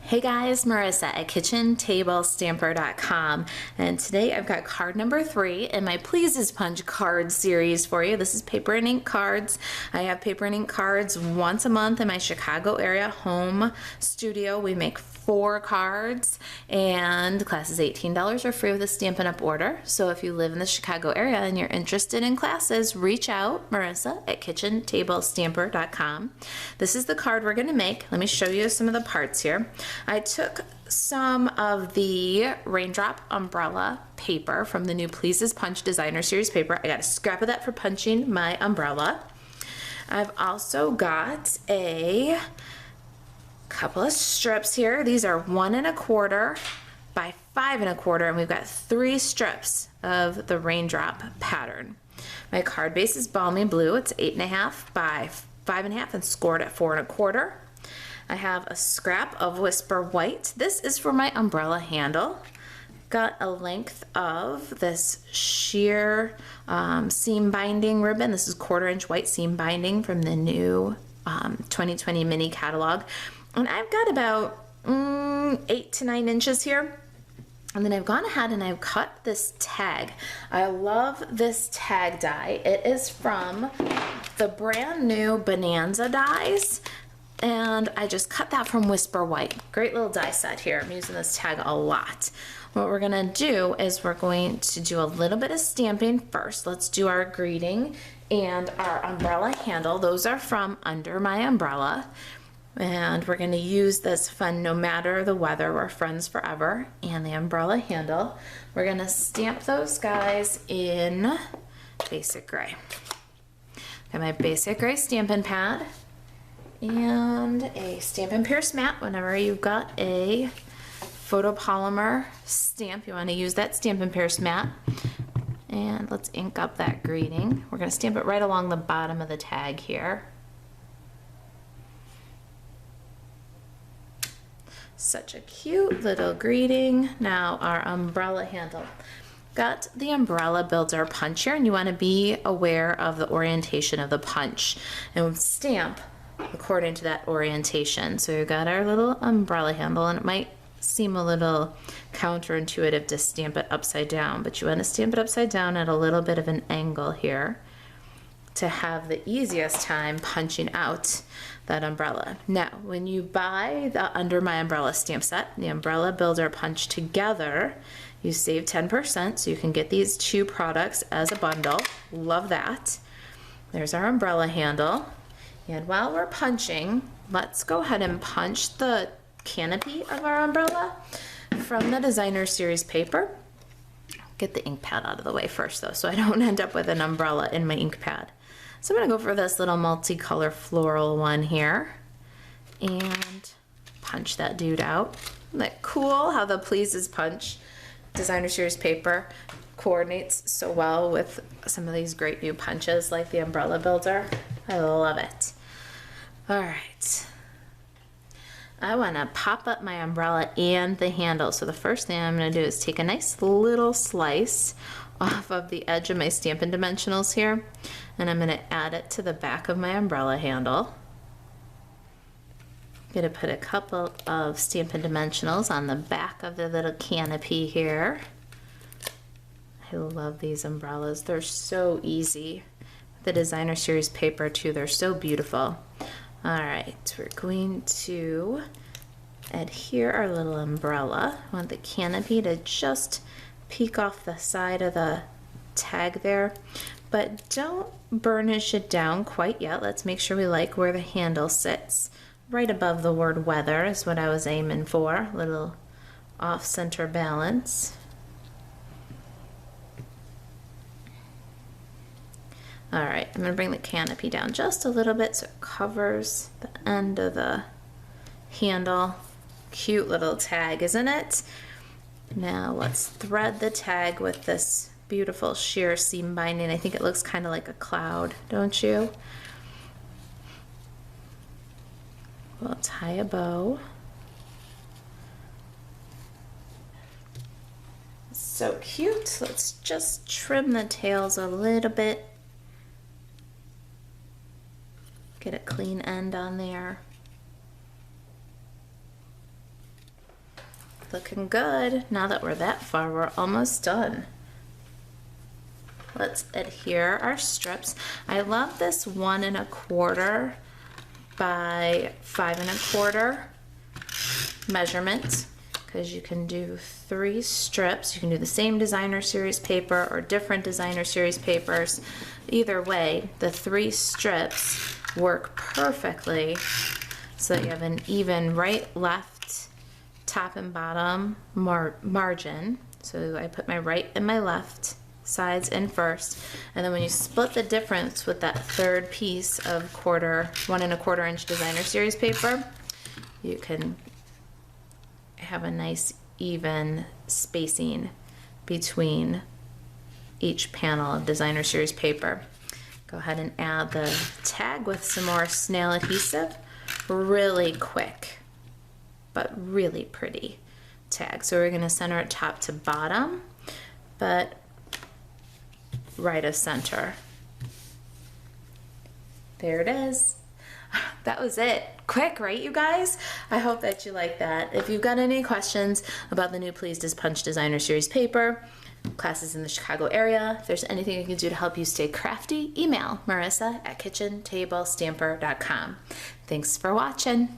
Hey guys, Marissa at KitchenTableStamper.com, and today I've got card number 3 in my Please As Punch card series for you. This is paper and ink cards. I have paper and ink cards once a month in my Chicago area home studio. We make 4 cards, and classes $18 are free with a Stampin' Up! Order. So if you live in the Chicago area and you're interested in classes, reach out, Marissa at KitchenTableStamper.com. This is the card we're going to make. Let me show you some of the parts here. I took some of the raindrop umbrella paper from the new Please As Punch Designer Series paper. I got a scrap of that for punching my umbrella. I've also got a couple of strips here. These are 1 1/4 by 5 1/4, and we've got 3 strips of the raindrop pattern. My card base is balmy blue. It's 8 1/2 by 5 1/2 and scored at 4 1/4. I have a scrap of Whisper White. This is for my umbrella handle. Got a length of this sheer seam binding ribbon. This is 1/4 inch white seam binding from the new 2020 mini catalog. And I've got about 8 to 9 inches here. And then I've gone ahead and I've cut this tag. I love this tag die. It is from the brand new Bonanza dies. And I just cut that from Whisper White. Great little die set here. I'm using this tag a lot. What we're gonna do is we're going to do a little bit of stamping first. Let's do our greeting and our umbrella handle. Those are from Under My Umbrella. And we're gonna use this fun No Matter the Weather, We're Friends Forever, and the umbrella handle. We're gonna stamp those guys in basic gray. Got my basic gray Stampin' pad and a Stampin' Pierce mat. Whenever you've got a photopolymer stamp, you want to use that Stampin' Pierce mat. And let's ink up that greeting. We're going to stamp it right along the bottom of the tag here. Such a cute little greeting. Now our umbrella handle. Got the umbrella builder punch here, and you want to be aware of the orientation of the punch and stamp according to that orientation. So we've got our little umbrella handle, and it might seem a little counterintuitive to stamp it upside down, but you want to stamp it upside down at a little bit of an angle here to have the easiest time punching out that umbrella. Now, when you buy the Under My Umbrella stamp set, the umbrella builder punch together, you save 10%, so you can get these 2 products as a bundle. Love that. There's our umbrella handle. And while we're punching, let's go ahead and punch the canopy of our umbrella from the Designer Series paper. Get the ink pad out of the way first though, so I don't end up with an umbrella in my ink pad. So I'm gonna go for this little multicolor floral one here and punch that dude out. Isn't that cool how the Please As Punch Designer Series paper coordinates so well with some of these great new punches like the umbrella builder? I love it. All right. I want to pop up my umbrella and the handle. So the first thing I'm going to do is take a nice little slice off of the edge of my Stampin' Dimensionals here, and I'm going to add it to the back of my umbrella handle. I'm going to put a couple of Stampin' Dimensionals on the back of the little canopy here. I love these umbrellas. They're so easy. The Designer Series paper too, they're so beautiful. All right, we're going to adhere our little umbrella. I want the canopy to just peek off the side of the tag there, but don't burnish it down quite yet. Let's make sure we like where the handle sits. Right above the word weather is what I was aiming for, a little off-center balance. All right, I'm gonna bring the canopy down just a little bit so it covers the end of the handle. Cute little tag, isn't it? Now let's thread the tag with this beautiful sheer seam binding. I think it looks kind of like a cloud, don't you? We'll tie a bow. So cute. Let's just trim the tails a little bit. Get a clean end on there. Looking good. Now that we're that far, we're almost done. Let's adhere our strips. I love this 1 1/4 by 5 1/4 measurement, because you can do 3 strips. You can do the same designer series paper or different designer series papers. Either way, the 3 strips work perfectly so that you have an even right, left, top and bottom margin. So I put my right and my left sides in first, and then when you split the difference with that 3rd piece of 1 1/4 inch designer series paper, you can have a nice even spacing between each panel of designer series paper. Go ahead and add the tag with some more snail adhesive. Really quick, but really pretty tag. So we're going to center it top to bottom, but right of center. There it is. That was it. Quick, right, you guys? I hope that you like that. If you've got any questions about the new Pleased as Punch designer series paper, classes in the Chicago area, if there's anything I can do to help you stay crafty, email Marisa at kitchentablestamper.com. Thanks for watching.